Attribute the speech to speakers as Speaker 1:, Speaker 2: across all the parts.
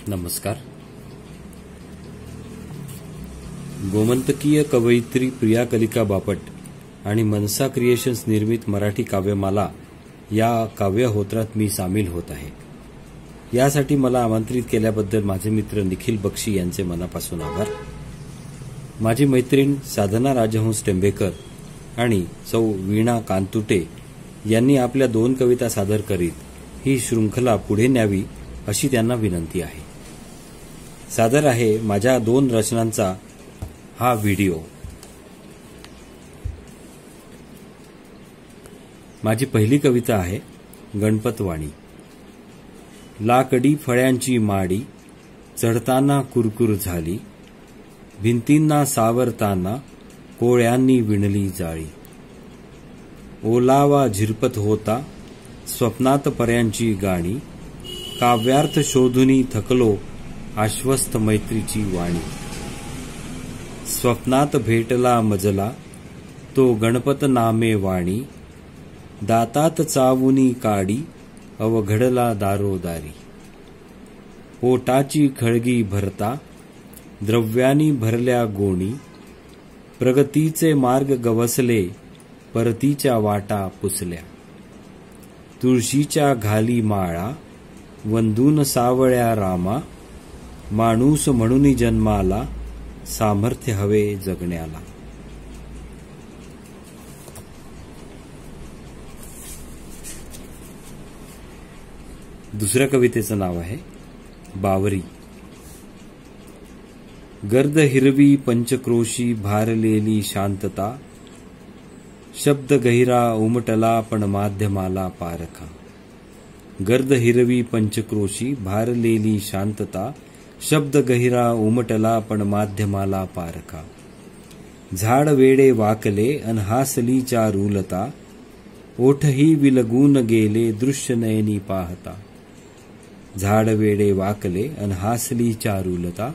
Speaker 1: नमस्कार. गोमंतकीय कवयित्री प्रिया कलिका बापट आणि मनसा क्रिएशन्स निर्मित मराठी काव्यमाला या काव्यहोत्रात मी सामील होत आहे. यासाठी मला आमंत्रित केल्याबद्दल माझे मित्र निखिल बक्षी यांचे मनापासून आभार. माझी मैत्रीण साधना राजहंस टेंबेकर आणि सौ वीणा कांतुटे यांनी आपल्या 2 कविता सादर करीत ही शृंखला पुढे न्यावी अशी त्यांना विनंती आहे. सादर आहे माझ्या 2 रचनांचा हा व्हिडिओ. माझी पहिली कविता आहे गणपतवाणी. लाकडी फळ्यांची माडी चढताना कुरकुर झाली, भिंतींना सावरताना कोळ्यांनी विणली जाळी. ओलावा झिरपत होता स्वप्नात पर्यांची गाणी, काव्यार्थ शोधुनी थकलो आश्वस्त मैत्रीची वाणी. स्वप्नात भेटला मजला तो गणपत नामे वाणी, दातात चावुनी काडी अवघडला दारोदारी. पोटाची खळगी भरता द्रव्यानी भरल्या गोणी, प्रगतीचे मार्ग गवसले परतीच्या वाटा पुसल्या. तुळशीच्या घाली माळा वंदून सावळ्या रामा, माणूस म्हणून जन्माला सामर्थ्य हवे जगण्याला. दुसऱ्या कवितेचं नाव आहे बावरी. गर्द हिरवी पंचक्रोशी भारलेली शांतता, शब्द गहिरा उमटला पण माध्यमाला पारखा. गर्द हिरवी पंचक्रोशी भारलेली शांतता, शब्द गहिरा उमटला पण माध्यमाला पारखा. झाड वेडे वाकले अन हासली चारुलता, ओठही विलगून गेले दृश्य नयनी पाहता. झाड वेडे वाकले अन हासली चारुलता,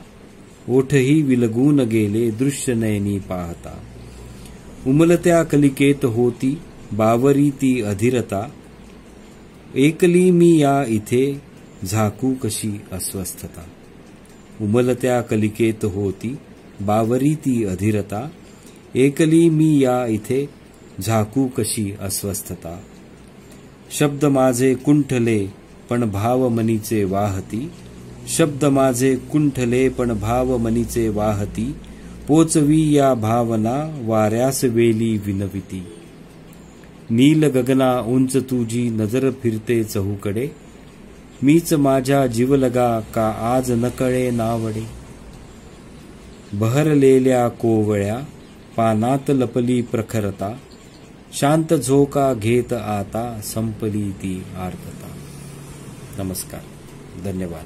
Speaker 1: ओठही विलगून गेले दृश्य नयनी पाहता. उमलत्या कलिकेत होती बावरी ती अधीरता, एकली मी या इथे झाकू कशी अस्वस्थता. उमलत्या कलिकेत होती बावरी ती अधीरता, एकली मी या इथे झाकू कशी अस्वस्थता. शब्द माझे कुंठले पण भाव मनीचे वाहती, शब्द माझे कुंठले पण भाव मनीचे वाहती. पोचवी या भावना वाऱ्यास वेली विनविती. नील गगना उंच तुझी नजर फिरते चहूकडे, मीच माझ्या जीवलगा का आज नकळे नावडे. बहरलेल्या कोवळ्या पानात लपली प्रखरता, शांत झोका घेत आता संपली ती आर्तता. नमस्कार. धन्यवाद.